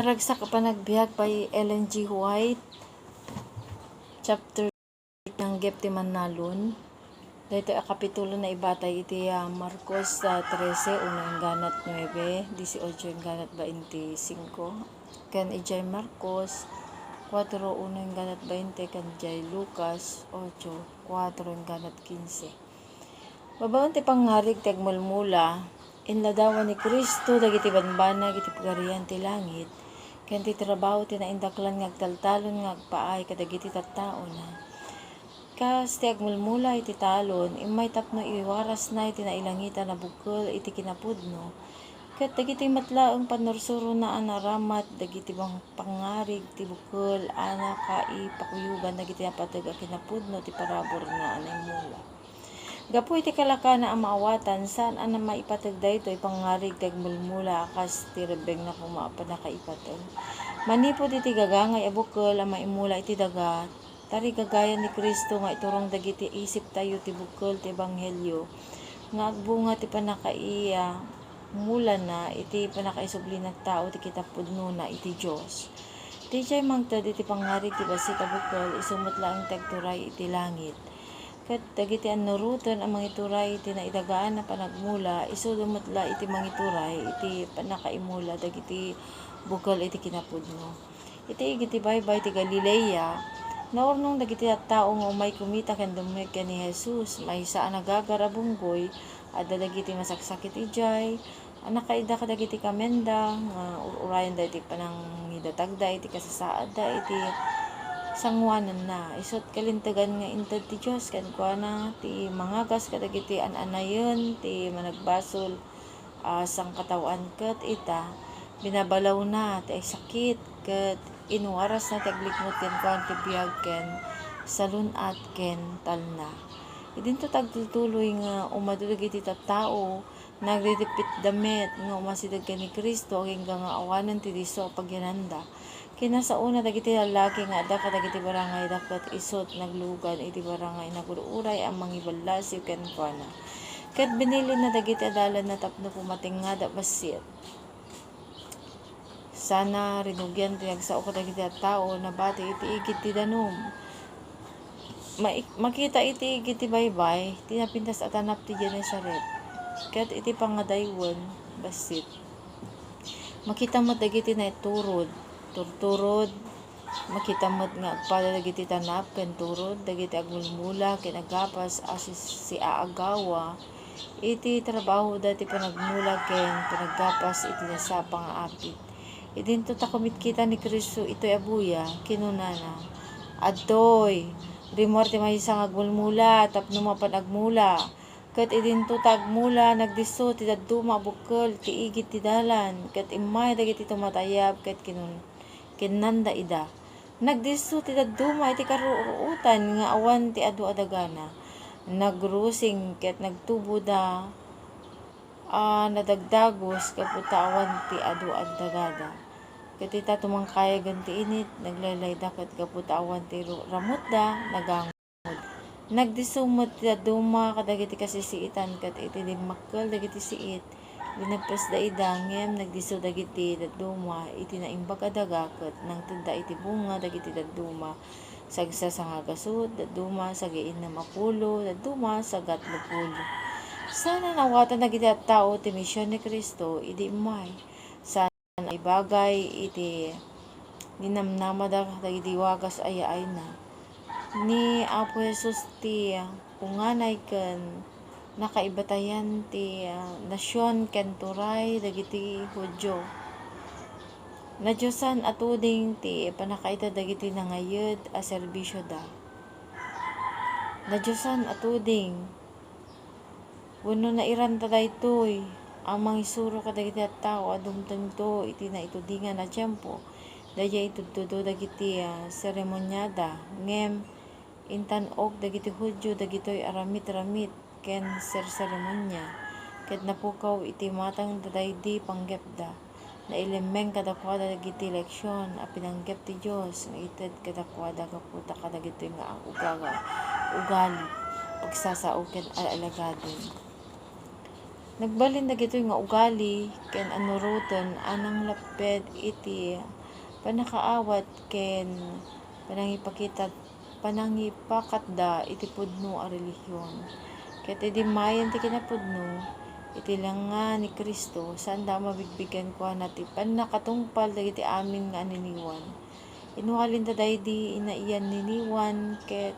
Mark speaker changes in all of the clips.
Speaker 1: Naragsak pa nagbiag by Ellen G. White, chapter ng Gepti Manalon. Dito kapitulo na ibatay iti Marcos 13, unang ganat 9, 18 ganat 25. Kan ijay Marcos 4, unang ganat 20, kan ijay Lucas 8, 4 ganat 15. Babaon ti pangharig ti agmulmula, inladawan ni Kristo dagiti banbanag iti pagarian ti langit, ken ti trabaho ti naindaklan nga agtaltalon nga agpaay kadagiti tattao na. Kas ti agmulmula iti talon, imay tapno iwaras na iti nailangita na bukol iti kinapudno, ket dagiti matlaeng panursuro na anaramat dagiti bang pangarig ti bukol ana kaipakuyugan dagiti napateg a kinapudno ti parabor na anay mula. Gapu iti kalaka na ang maawatan, saan ang maipatag dayto ipangarig tagmulmula akas ti rebeng na kumapa na kaipatag. Manipod iti gagangay abukol ang maimula iti daga, tari gagayan ni Kristo nga iturong dagiti isip tayo ti bukol ti ebanghelyo, nga agbunga ti panakaiya mula na iti panakaisubli na tao ti kitapudno na iti Diyos. Ti jay mangtad iti pangarig ti basit abukol, isumot lang tagturay iti langit. Ket dagiti anurutan ang mangituray iti naidagaan na panagmula, isu dumatla iti mangituray iti panakaimula dagiti bukol iti kinapudno. Iti igiti baybay ti Galilea, naurnong dagiti tattao nga umay kumita ken dumeg ken ni Jesus, maysa a nagagarabunggoy adda dagiti masaksakit ijay, nakaida kadagiti kamenda nga urayan da iti panangidatagda iti kasasaad da iti sangwanan na. Isot kalintagan nga intad ti Diyos ken kuana ti mangagas kadagiti ananayon ti managbasol sang katawan ket ita binabalaw na ti sakit ket inuwaras na taglikmot ken kuan ti biag ken salunat ken talna. Idinto tagtutuloy nga umadu dagiti tattao nagriripit damit nga umasidag ken ni Kristo hanggang nga awanan ti diso pagyananda. Kinasauna dagiti lalaki nga adda kadagiti barangay dapat isot naglugan iti barangay nagururay ang mangibalasiw ken kuana. Ket binilin na dagiti adalan na tapno pumating nga da basit. Sana rinugyan ti nagsao kadagiti taao na bati iti igid ti danum. Makita iti igid ti baybay, tinapintas at anap ti Genesaret. Ket iti pangadaywon basit. Makita mo dagiti na iturod, turturod, makita mo nga agpada dagiti tanap ken turod dagiti agmulmula ken agapas asis si aagawa iti trabaho dati panagmula ken panaggapas iti nasapang aapit. Idinto ta kumitkita ni Kristo itoy abuya kinunana, adtoy rimor ti maysa nga agmulmula tapno mapanagmula, ket idinto tagmula nagdiso ti dadduma bukol ti igid ti dalan, ket immay dagiti tumatayab ket kinanda ida. Nagdiso ti dadduma iti karuutan nga awan ti adu adagana. Nagrusing ket nagtubo da nadagdagos kaputa awan ti adu adagada. Ket ita tumangkayagan ti init naglalayda ket kaputa awan ti ramut da nagangod. Nagdisumot ti dadduma kadagiti kasisiitan ket iti dimmakkel dagiti siit. Linagpas da idangem nagdiso dagiti dadduma iti naimbag adaga ket nangtedda iti bunga dagiti dadduma sagsa sa ngagasut dadduma sa gain na mapulo dadduma sa gatlupulo. Sana nawatan dagiti taao ti misyon ni Kristo idi imay. Sana ibagay iti dinamnamada dagiti wagas ayaay na ni Apo Jesus ti kunganay ken nakaibatayan ti nasyon ken turay dagiti Hudyo. Na Diyosan atuding ti panakaita dagiti nangayed a serbisyo da. Na Diyosan atuding wenno na iranta daytoy ang mangisuro kadagiti taao adumteng to iti naitudingan na tiempo. Daya itudtudo dagiti seremonyada ngem intanog dagiti Hudyo dagitoy aramid-ramid ken seremonya ket napukaw iti matang dadaydi panggepda na ilemeng kadakwada dagiti leksyon a pinanggep ti Dios nga ited kadakwada kaputa kadagiti nga ugali pagsasao ken alagadon. Nagbalin dagitoy nga ugali ken anuruton anang laped iti panakaawat ken panangipakatda iti pudno a relihiyon. Ket idi mayen ti kinapudno iti langan ni Kristo saan da mabigbigan kuana ti panakatungpal dagiti amin nga aniniwan. Inuhalin ta daydi inaiyan niniwan ket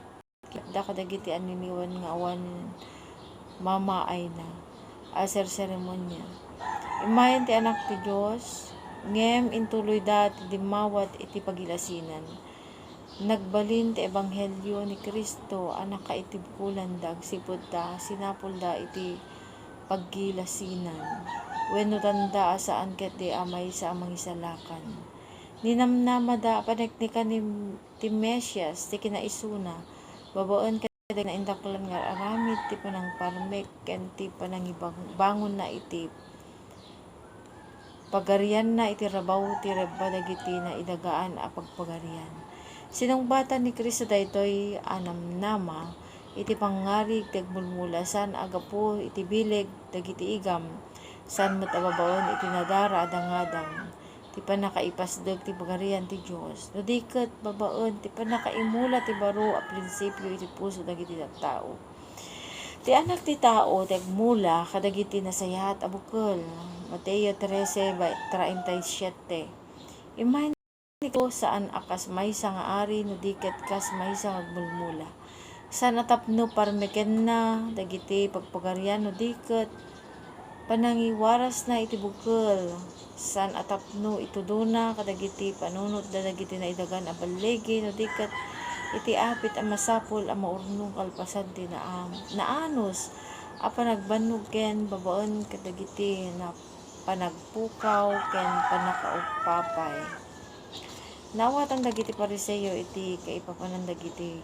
Speaker 1: da kadagiti aniniwan nga awan mamaay na aser seremonya. Imayan ti anak ti Dios ngem intuloy da ti dimawat iti pagilasinan. Nagbalin ti ebanghelyo ni Kristo a nakaitibkulan da agsipud da sinapol da iti paggilasinan. Wenno tanda asaan ket di amay sa mangisalakan. Ninamnama da paneknikan ni ti Mesias ti kinaisuna babaen ket na indaklan nga aramid ti panangparmek ken ti panangibangon na iti pagarian na iti rabaw ti reba dagiti na idagaan a pagpagarian. Sinungbatan ni Kristo daytoy anamnama iti pangarig tagmulmula san agapo iti bileg dagiti igam san met ababaon iti nadara adangadang ti panakaipasdeg ti pagarian ti Dios. No diket babaen ti panakaimula ti baro a prinsipyo iti puso dagiti tattao. Ti anak ti tao ti agmula kadagiti nasayaat a bukel. Mateo 13:37. Imahen ko saan akas maysa nga ari no diket kas maysa nga agmulmula. San atapno parmeken na dagiti pagpagarian no diket panangiwaras na iti bukel. San atapno ituduna kadagiti panunot da dagiti naidagan a ballegi no diket iti apit a masapol a maurnong kalpasan ti naanos a panagbannog ken babaen kadagiti na panagpukaw ken panakaupapay. Nawatan dagiti Pariseo iti kaipapanan dagiti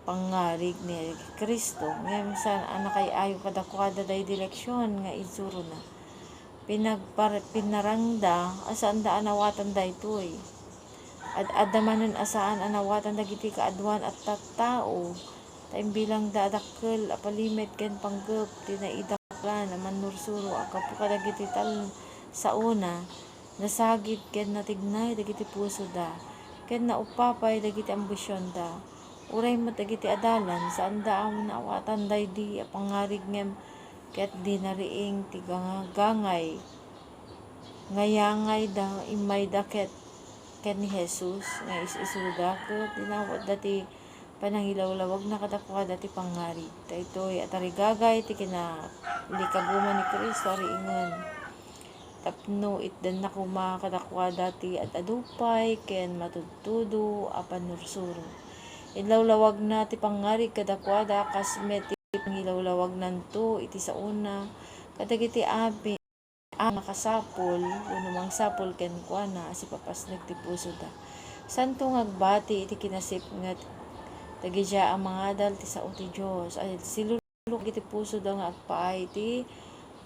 Speaker 1: pangarig ni Kristo ngem san anakayayo kadakwada daydi leksyon nga insuro na pinarangda asaan da anawatan daytoy adamanen asaan anawatan dagiti kaadwan at tattao taimbilang da adakkel a palimed ken panggep ti naidaklan a manursuro a kapu kadagiti tal sauna nasagid ken natignay dagiti puso da ken naupapay dagiti ambisyon da uray met dagiti adalan saan da nawatan daydi a pangarig ngem ket di nariing ti gangay ngayangay da imay da ken ni Jesus nga isuda ket dinawat dati panangilawlawag na kadakwada ti pangarig daytoy at arigagay ti kinalikaguman ni Kristo ariingon tapno itden na kuma kadakwada ti adupay ken matudtudo a panursuro. Ilawlawag na ti pangarig kadakwada kas met ti pangilawlawag nanto iti sauna kadagiti abi makasapol wenno mangsapol ken kuana asipapasneg ti puso da. Santo ngagbati iti kinasipnget dagiti ang mga adal ti sao ti Dios ay silulok iti puso da nga agpaay ti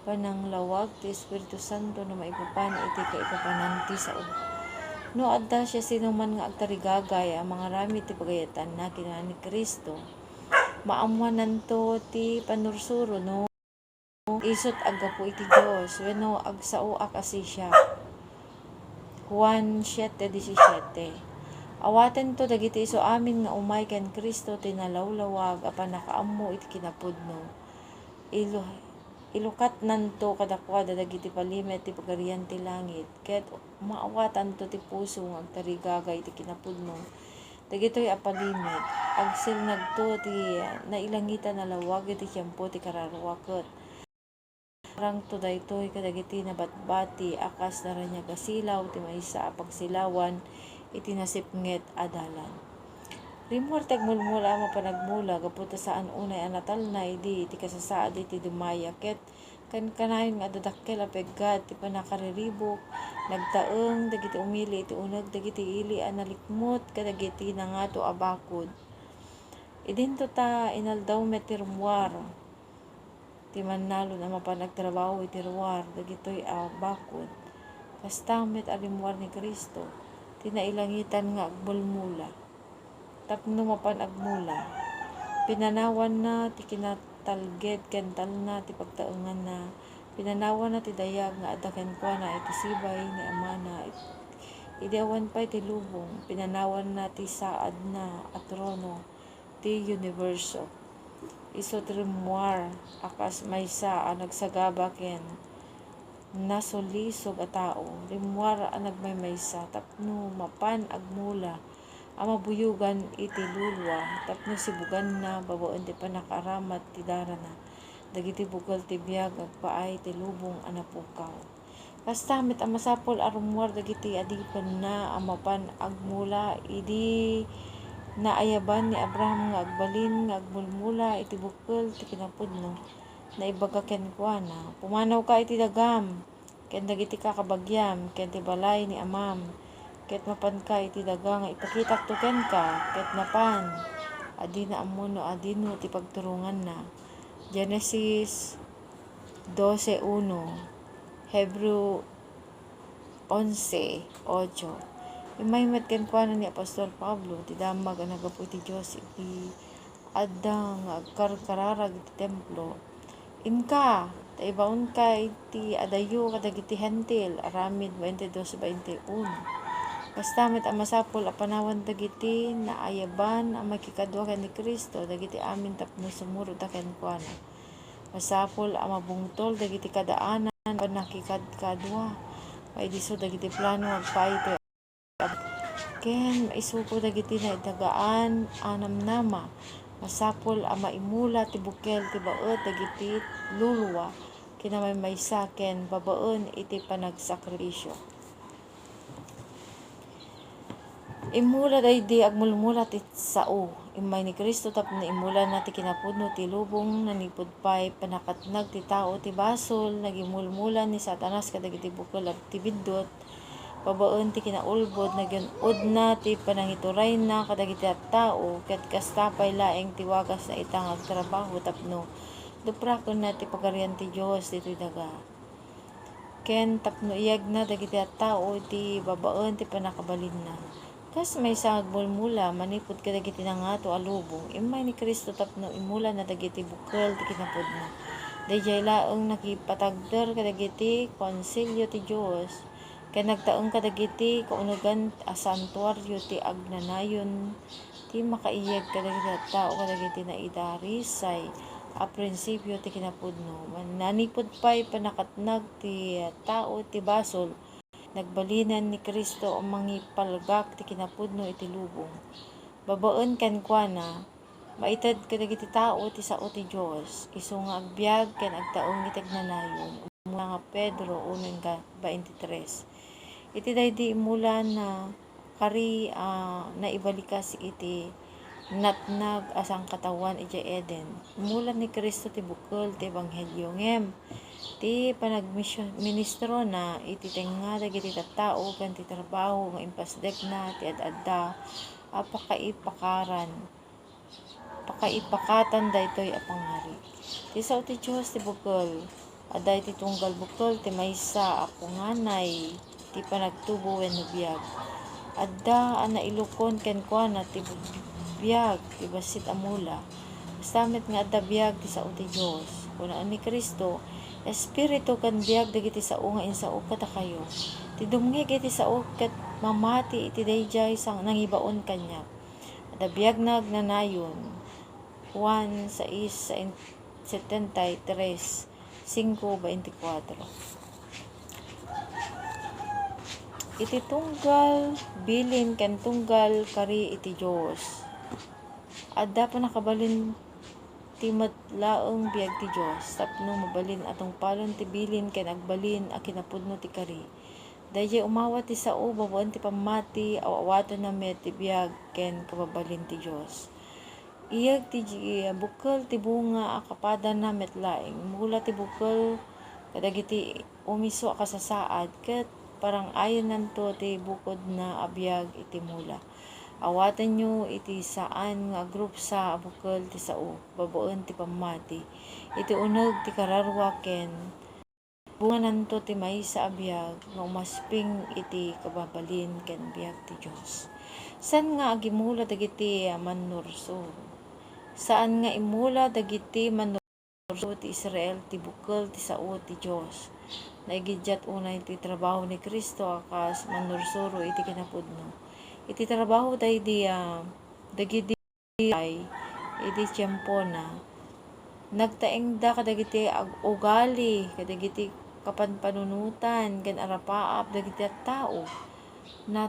Speaker 1: pananglawag ti Espiritu Santo na maipapan iti kaipapanan ti sao. No adda siya sinuman nga agtarigagay ang mga rami ti pagayatan na kinahanglan ni Kristo maamuanan to ti panursuro no isot agapo iti Dios wenno agsao akasi siya. Juan 7:17. Awaten to dagiti isu amin nga umay ken Kristo tinalawlawag a panakaammo iti kinapudno. Ilukat nanto kadakwada dagiti palimed ti pagarian ti langit ket maawatan to ti puso nga agtarigagay ti kinapudno dagitoy a palimed agsil nagto ti nailangitan na lawag iti tiempo ti kararwaket rang to daytoy kadagiti nabatbati akas naranya gasilaw ti maysa a pagsilawan iti nasipnget adalan. Rimor tagmulmula mapanagmula gaputa saan unay anatalnay di iti kasasaad iti dumaya ket kan kanayon nga dadakkel a peggat ti panakariribok nagtaeng dagiti umili iti uneg dagiti ili a nalikmot kadagiti nangato a bakod. Idinto ta inaldaw met ti rumwar ti mannalon a mapanagtrabaho iti ruwar dagitoy a bakod kasta met a rimwar ni Kristo tinailangitan nga agmulmula tapno mapan agmula pinanawan na ti kinatalged ken talna ti pagtaengan na Pinanawan na ti dayag nga adda kenkwana iti sibay ni amana idiawan pa iti lubong. Pinanawan na ti saad na at trono ti universo. Iso trimwar akas maysa ang nagsagaba ken nasulisog a tao. Rimwar ang nagmaymaysa tapno mapan agmula ang mabuyugan iti lulwa tapno sibugan na babaen ti panakaramat ti darana dagiti bukel ti biag agpaay ti lubong a napukaw. Kastamit ang masapol arumwar dagiti adipan na ang mapan agmula idi naayaban ni Abraham nga agbalin nga agmulmula iti bukel ti kinapudno na ibaga kenkwana. Pumanaw ka iti dagam ken dagiti kakabagyam ken ti balay ni amam ket mapan ka iti daga nga ipakitak to ken ka ket napan adina amuno adino ti pagturungan na. Genesis 12:1, Hebreo 11:8. Imaymet kenkwana ni Apostol Pablo ti damag ang nagapu ti Dios iti adda nga agkarkararag iti templo. Inka taibaon ka iti adayo kadagiti hentil aramid 22:21. Kastamit ang masapol a panawan dagiti naayaban ang makikadwa ken ni Kristo dagiti amin tapno sumuro ta kenkwana. Masapol ang mabungtol dagiti kadaanan ken nakikadkadwa paidiso dagiti plano agpaay ken maisuko dagiti naitagaan anamnama. Masapol ang maimula ti bukel ti baet dagiti luluwa kinammaymaysa ken babaen iti panagsakripisyo. Imula daydi agmulmula ti sao imay ni Kristo tapno imula na ti kinapudno ti lubong nanipud pay panakatnag ti tao ti basol nagimulmulan ni Satanas kadagiti bukel ti biddot babaen ti kinaulbod nagyan-od na ti panangituray na kadagiti tao ket kastapay laeng ti wagas na itang agtrabaho tapno duprakon na ti pagarian ti Dios ditoy daga ken tapno iyag na dagiti tao ti babaen ti panakabalin na. Kas may sagmulmula manipud kadagiti nangato a lubong imay ni Kristo tapno imula na dagiti bukel ti kinapudno. Dayjay laeng nakipatagder kadagiti konsilyo ti Dios ken nagtaeng kadagiti kaunugan a santuaryo ti agnanayon ti makaiyag kadagiti tao kadagiti naidarisay a prinsipyo ti kinapudno. Nanipud pay panakatnag ti tao ti basol nagbalinan ni Kristo ang mangipalgak ti kinapudno iti lubong. Babaen kenkwana maited kadagiti tao ti sao ti Dios isu nga agbiag ken agtaong iti agnanayon. Nga Pedro 1:23. Iti daydi imula na kari naibalikas iti natnag asang katawan iti Eden. Imula ni Kristo ti bukel ti ebanghelyo ngem ti panagministro na iti tenga dagiti tattao ken ti trabaho nga impasdek na ti adda pakaipakatan daytoy a pangari. Ti sao ti Dios ti bukel adda iti tunggal bukel ti maysa a punganay ti panagtubo wenno biag. Adda ang nailukon kenkwana ti biag ti basit amula. Kastamit nga adda biag ti sao ti Dios. Kunaan ni Kristo espiritu kan biag dagiti sao nga insao kata kayo. Ti dumngeg iti sao ket mamati iti dayjay sang nangibaon kanya. Adda biag nagnanayon. Juan 6:73, 5:24. Iti tunggal bilin ken tunggal kari iti Dios. Adda pa nakabalin ti matlaeng biag ti Dios tapno mabalin atong palon ti bilin ken agbalin a kinapudno ti kari. Dayjay umawat ti sao babaen ti pamati awaton na met ti biag ken kababalin ti Dios. Iyag ti bukel ti bunga a kapada na met laeng mula ti bukel kadagiti umiso a kasasaad ket parang ayon nanto ti bukod na abiyag iti mula. Awatan nyo iti saan nga group sa bukel ti sao babaen ti pamati iti uneg ti kararwa ken bunga nanto ti maysa a biag nga umasping iti kababalin ken biag ti Dios. Saan nga agimula dagiti manursuro? Saan nga imula dagiti manursuro panurso ti Israel ti bukal ti sao ti Dios. Naigidyat unay ti trabaho ni Kristo akas manursuro iti kinapudno. Iti trabaho tayo dagiti ay iti tiyempo na nagtaeng da kadagiti ugali kadagiti kapanpanunutan ken arapaap dagiti tao na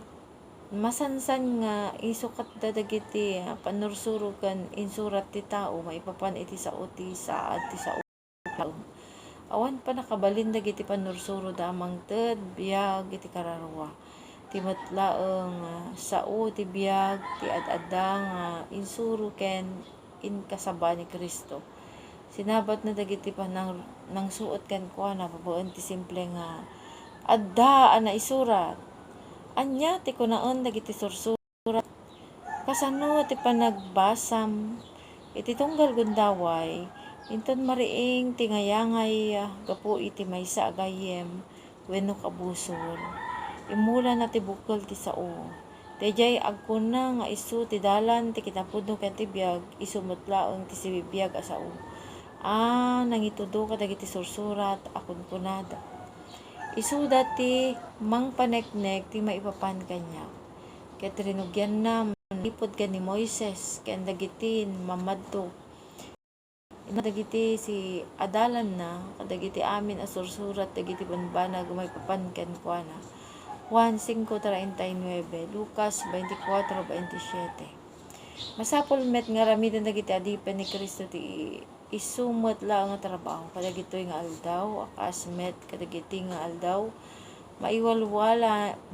Speaker 1: masansan nga isukat da dagiti panursuro ken insurat ti tao maipapan iti sao ti saad ti sao. Awan pa nakabalin dagiti panursuro da mangted biag iti kararwa ti metlaeng sao ti biag ti ad-adda nga insuro ken inkasaba ni Kristo. Sinabat na dagiti nang suot ken kuana babaen ti simple nga adda ana isurat. Anya ti kunaen dagiti sursurat kasano ti panagbasam iti tunggal gundaway inton mariing ti ngayangay gapu iti maysa agayem wenno kabusol. Imula na ti bukol ti sao. Dayjay agkuna nga isu ti dalan ti kinapudno ken ti biag isumutlaeng ti sibibiyag a sao. Nangitudo kadagiti sursurat akon kunada. Isu dati mangpaneknek ti maipapan kanya. Ket rinugyan na manipod ken ni Moises ken dagiti mamadto. Dagiti si adalan na kadagiti amin a sursurat dagiti banbanag maipapan ken kuana. Juan 5:39, Lucas 24:27. Masapol met nga ramidan dagiti adipen ni Kristo ti isumot la nga trabaho kadagitoy nga aldaw akas met kadagiti nga aldaw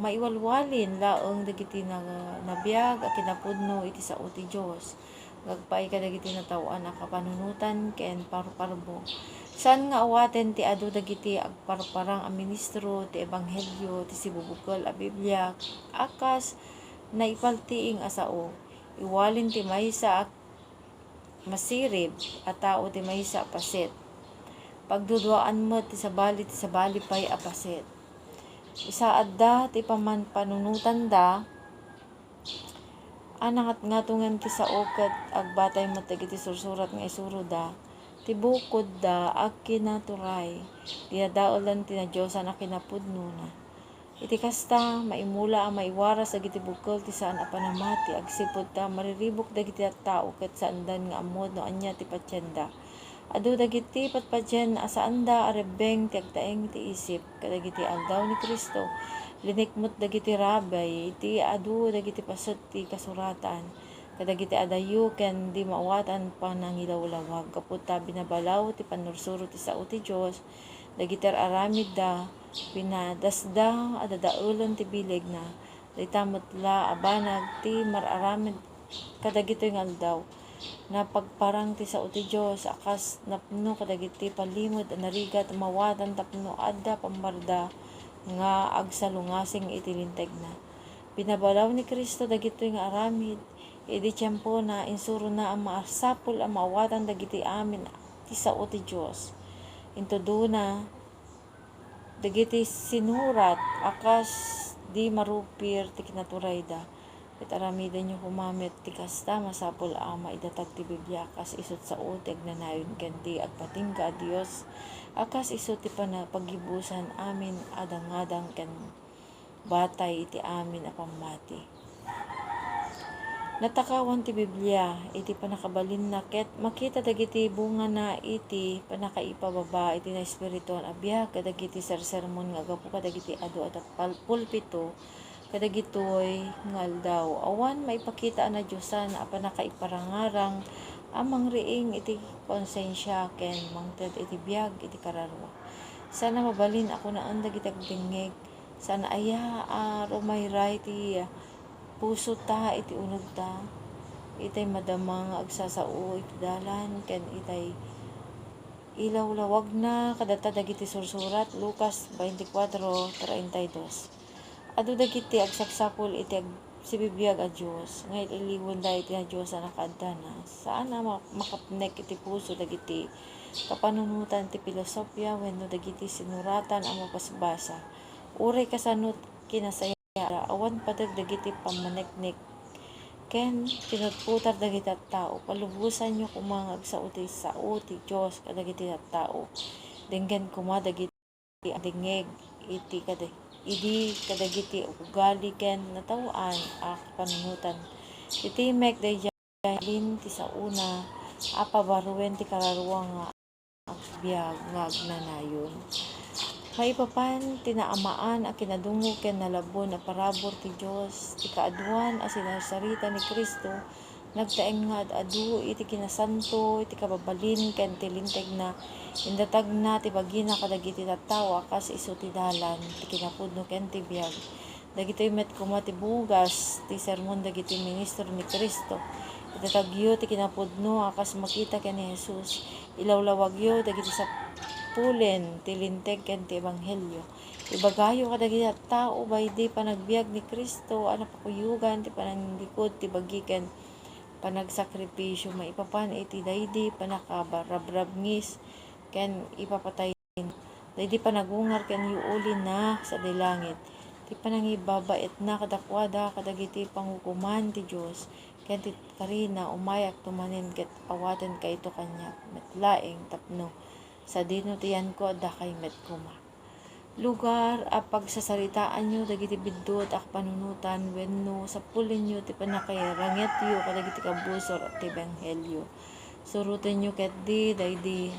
Speaker 1: maiwalwalin laeng dagiti nabiyag a kinapudno iti sao ti Dios gagpay kadagiti natawan a kapanunutan ken parparbo. Saan nga awaten ti adu dagiti agparparang a ministro ti ebanghelyo ti sibubukol a Biblia akas naipaltiing a sao. Iwalin ti maysa masirib a tao ti maysa paset. Pagdudwaan mo ti sabali pay a paset. Isaad da ti panunutan da anangat ngatungan ti sao ket agbatay met dagiti sursurat nga isuro da ti bukod da agkinaturay dinadaolan ti na Diosan a kinapudno na. Iti kasta maimula a maiwaras dagiti bukol ti saan a panamati agsipud ta mariribok dagiti tao ket saandan nga ammod no anya ti patyenda. Adu dagiti patpatyen a saanda arebeng ti agtaeng ti isip kadagiti aldaw ni Kristo. Linikmot dagiti rabay iti adu dagiti paset ti kasuratan kadagiti adayo ken di maawatan pa nangilawlawag kapud ta binabalaw ti panursuro ti sao ti Dios dagiti aramid da pinadasda adadaolon ti bileg na dayta metla abanag ti mararamid kadagitoy nga aldaw na pagparang ti sao ti Dios akas napno kadagiti palimod a narigat mawatan tapno adda pambarda nga agsalungasing iti linteg na. Binabalaw ni Kristo dagitoy nga aramid idi tiyempo na insuro na ang maasapol ang maawatan dagiti amin ti sao ti Dios. Intudo na dagiti sinurat akas di marupir ti kinaturay da. Ket aramidan nyo kumamit ti kasta masapol ama idatag ti Biblia akas isut sao ti agnanayon ken ti agpatingga a Dios akas isut ti pagibusan amin adang-adang ken batay iti amin a pammati. Natakawan ti Biblia iti panakabalin na ket makita dagiti bunga na iti panakaipababa iti na espirituan a biag kadagiti sersermon nga gapu kadagiti adu at pulpito kadagitoy nga aldaw awan maipakita na Diosan a panakaiparangarang amang riing iti konsensya ken mangted iti biag iti kararwa. Sana mabalin ako naan dagiti agdingeg sana aya rumayray ti puso ta iti uneg ta itay madama nga agsasao iti dalan ken itay ilawlawag na kadata dagiti sursurat Lucas 24:32. Adu dagiti agsaksapol iti sibibiyag a Dios nga iliwon da iti na Dios a nakaadda na saan na makapnek iti puso dagiti kapanunutan ti filosofya wenno dagiti sinuratan a mapasbasa uray kasanot kinasaya awan padag dagiti pamaneknek ken pinutputar dagiti tao palubusan nyo kumangag sa uti Dios kadagiti tao denggen kuma dagiti dingeg iti kadagiti ugali ken natawan panunutan iti mek dayjalin ti sauna pabaruen ti kararwa nga agbyag nga agnanayon maipapan tinaamaan a kinadungog ken nalabon a parabor ti Dios ti kaaduan a sinasarita ni Kristo nagtaeng nga adu iti kinasanto iti kababalin ken ti linteg na indatag na ti bagina kadagiti tattao kas isu ti dalan ti kinapudno ken ti biag dagitoy met kuma ti bugas ti sermon dagiti ministro ni Kristo itatagyo ti kinapudno akas makita ken ni Jesus ilawlawagyo dagiti pulen ti linteg ken ti ebanghelyo ibagayo kadagiti tao baydi panagbiag ni Kristo ana pakuyugan ti pananglikod ti bagi ken panagsakripisyo maipapan iti daydi panakabarabrabngis ken ipapatay daydi panagungar ken yuulin na sa dilangit ti panangibabait na kadakwada kadagiti panghukuman ti Dios ken ti karina umayak tumanen ket awaten kayto kanya metlaeng tapno sa dino tiyan ko adda kay met kuma lugar a pagsasaritaan nyo dagiti biddot ak panunutan wenno sa pulin nyo ti panakayaranget yo kadagiti kabusor at ti ebanghelyo suruten nyo ket daydi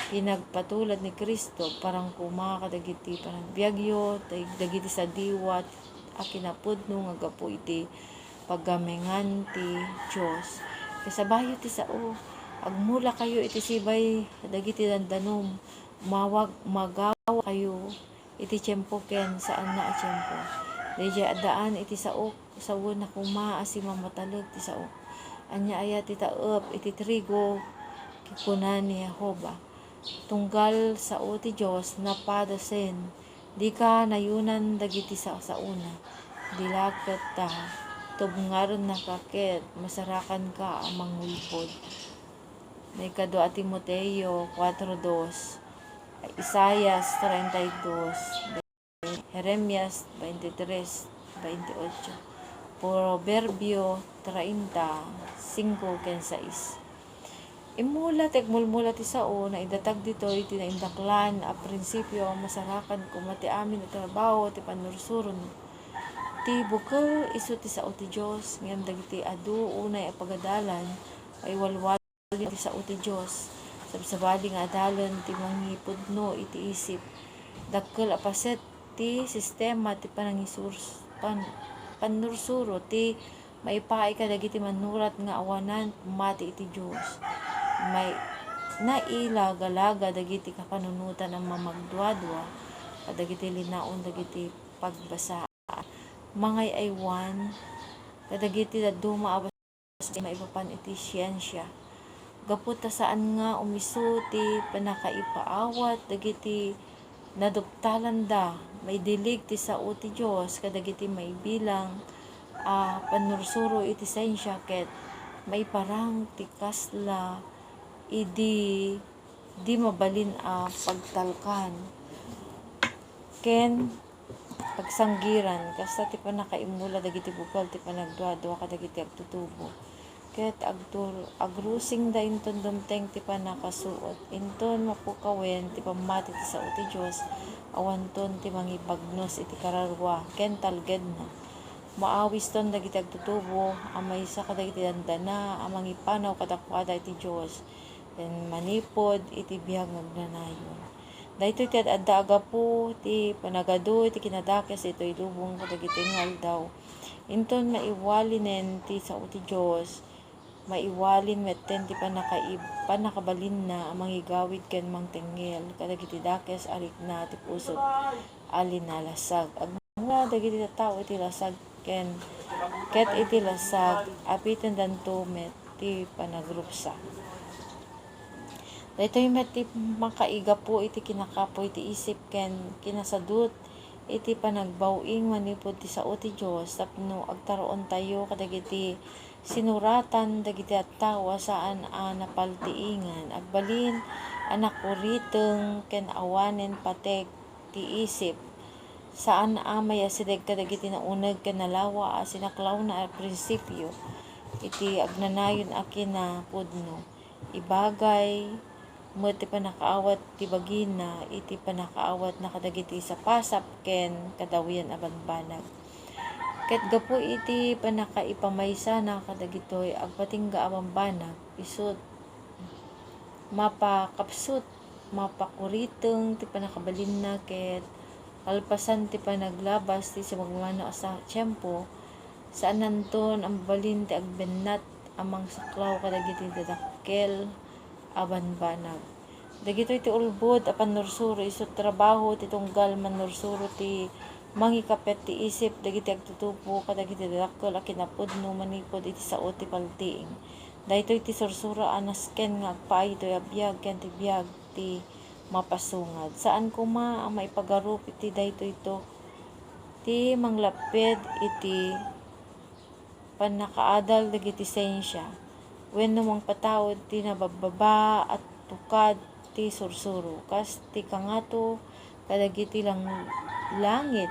Speaker 1: pinagpatulad ni Kristo parang kuma kadagiti panagbiagyo dagiti sa diwat a kinapudno nga gapu iti paggamengan ti Dios kasabayo ti sao agmula kayo iti sibay dagiti dandanom magawa kayo iti tiyempo ken saan na a tiyempo dayjay addaan iti sao na kuma asi mamataleg ti sao anya aya ti taep iti trigo kikunan ni Jehova tunggal sao ti Dios napadasen di ka nayunan dagiti sauna dilaket ta tubngaron na kaket masarakan ka amang mulpod may kado a Timoteo 4:2 Isaias 32 Jeremias 23:28 Proverbio 30:5 ken 6 imula tegmulmula ti sao na idatag dito iti naindaklan a prinsipyo masarakan kumati amin iti trabaho ti panursuron ti bukel isu ti sao ti Dios ngem dagiti adu unay a pagadalan ay walwal ti sao ti Dios sabsabali nga adalon ti mangipudno iti isip dakkel a paset ti sistema ti panursuro ti maipaay kadagiti manurat nga awanan pumati iti Dios may nailagalaga dagiti kapanunutan ang mamagduadwa kadagiti linaon dagiti pagbasa mangay aywan kadagiti daduma abas maipapan iti siyensya gapot ta saan nga umisu ti panakaipaawat dagiti naduptalan da may dilig ti sao ti Dios kadagiti maibilang panursuro iti siyensya ket may parang ti kasla di mabalin pagtalkan ken pagsanggiran kasta ti panakaimula dagiti bukal ti panagduadua kadagiti agtutubo ket agrusing da inton dumteng ti panakasuot inton mapukawen ti pamati ti sao ti Dios awanton ti mangipagnos iti kararwa ken talged na maawis ton dagiti agtutubo maysa kadagiti dandana mangipanaw kadakwada iti Dios ken manipod iti biag magnanayon daytoy ket adda agapu ti panagadu iti kinadakes itoy lubong kadagiti aldaw inton maiwalinen ti sao ti Dios maiwalin metten ti panakabalin na mangigawid ken mangtengel kadagiti dakes arik na ti pusod alin na lasag agmula dagiti tattao iti lasag ket iti lasag apiten danto met ti panagrupsa daytoy met ti makaigapu iti kinakapoy ti isip ken kinasadut iti panagbawing manipod ti sao ti Dios tapno agtaroon tayo kadagiti sinuratan dagiti tattao saan napaltiingan agbalin anak uriteng ken awanen pateg ti isip saan maya sideg kadagiti nauneg ken nalawa sinaklaw na prinsipyo iti agnanayon akin na pudno. Ibagay mo ti panakaawat ti bagina, iti panakaawat na kadagiti sa pasap ken kadawian a banbanag. Ket gapu iti panakaipamaysa na kadagitoy agpatingga a banbanag, isut mapakapsut, mapakuriteng ti panakabalin na ket kalpasan ti panaglabas ti sa magmano sa tiyempo, saan nanton ang balin ti agbennat amang saklaw kadagiti dadakkel abanbanag. Dagitoy ti ulbod a panursuro isut trabaho ti tunggal manursuro ti mangikapet ti isip dagiti agtutubo kadagiti dadakkel a kinapudno manipod iti sao ti paltiing. Daytoy ti sursura anasken nga agpaay toy abiyag ken ti biyag ti mapasungad. Saan kuma ang maipagarup iti daytoy to ti manglaped iti panakaadal dagiti siyensya. Wenno mang patawod ti nabababa at tukad ti sursuro. Kas ti kangato kadagiti lang langit.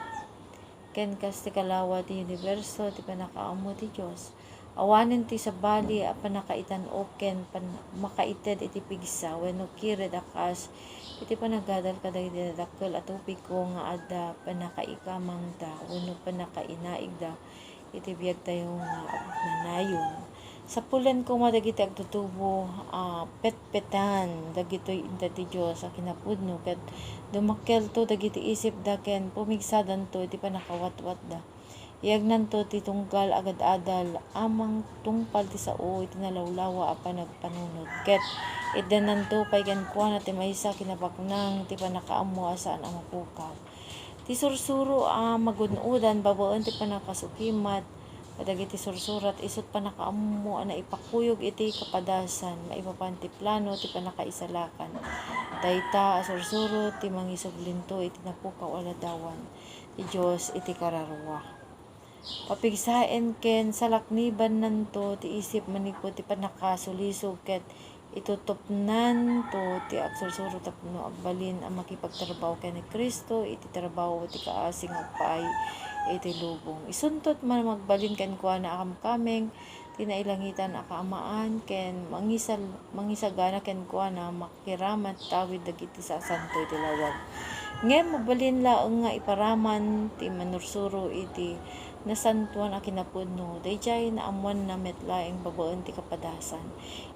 Speaker 1: Ken kas ti kalawa ti universo ti panakaammo ti Dios. Awanen ti sabali a panakaitan ken makaited iti pigsa wenno kired akas iti panagadal kadagiti dadakkel at tupig ko nga adda panakaikamang da wenno panakainaig da iti biyag tayo nga agnanayon. Sa pulen ko madagiti agtutubo petpetan dagitoy inta ti Dios a kinapudno ket dumakkel to dagiti isip da ken pumigsadan to iti panakawatwat da. Iagnan to ti tunggal agad-adal amang tungpal ti sao iti nalawlawa a panagpanunod ket iddanan to pay ken kuana ti maysa kinapaknang ti panakaammo asaan a mapukaw. Ti sursuro magun-udan babaen ti panakasukimat kadagiti sursurat isut panakaammo a naipakuyog iti kapadasan maipapan ti plano ti panakaisalakan. Dayta a sursuro ti mangisuglinto iti napukaw aladawan ti Dios iti kararwa. Papigsaen ken salakniban nanto ti isip manipod ti panakasulisog ket itutupnan to ti agsursuro tapno agbalin ang makipagtrabaho ken ni Kristo iti trabaho ti kaasing agpaay iti lubong. Isuntot man magbalin ken kuana akamkameng tinailangitan akaamaan ken mangisagana ken kuana makiramat tawid dagiti sa santo iti lawag. Ngem mabalin laeng nga iparaman ti manursuro iti nasantuan a kinapudno dayjay naamuan na metlaeng babaen ti kapadasan.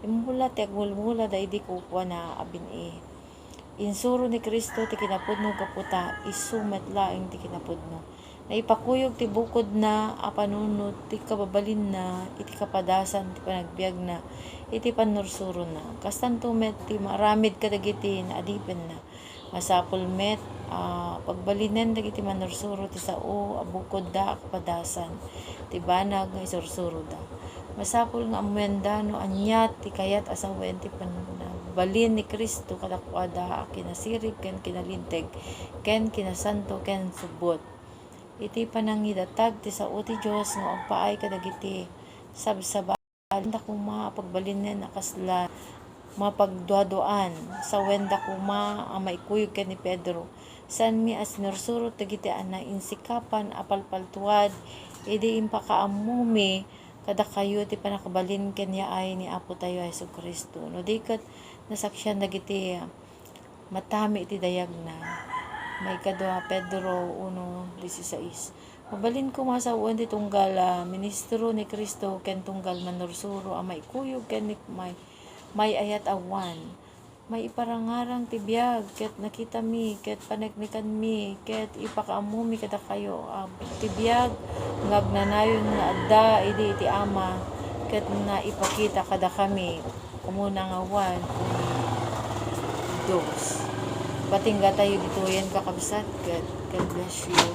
Speaker 1: Imula ti agmulmula daydi kupwa na abin insuro ni Kristo ti kinapudno kaputa isu metlaeng ti kinapudno. Naipakuyog ti bukod na a panunot ti kababalin na iti kapadasan ti panagbiag na iti panursuro na. Kastanto met ti maramid kadagiti na adipen na. Masapul met pagbalinen dagiti manursuro ti sao abukod da kapadasan ti banag nga isursuro da. Masapul nga amwenda no anyat ti kayat asawen ti panagbalin ni Kristo kadakwada kinasirib ken kinalinteg ken kinasanto ken subot. Iti panangidatag ti sao ti Dios nga agpaay kadagiti sabsaban da kuma pagbalinen akasla mapagduaduan sa wenda kuma ang maikuyog ken ni Pedro san mi asinursuro dagiti ana insikapan apalpaltuad idi impakaamumi kada kayo ti panakabalin ken yaay ni Apo tayo Jesucristo no diket nasaksyan dagiti matami iti dayag na may kadwa Pedro 1:16. Mabalin ko masawan ti tunggal ministro ni Kristo ken tunggal manursuro a maikuyog ken may ayat awan. May iparangarang ti biyag ket nakita mi ket panagnikan mi ket ipakaamu mi kada kayo ti biyag nga agnanayon nga adda idi iti Ama ket na ipakita kada kami umuna nga awan dos. Patingga tayo dito yan kakabsat. God bless you.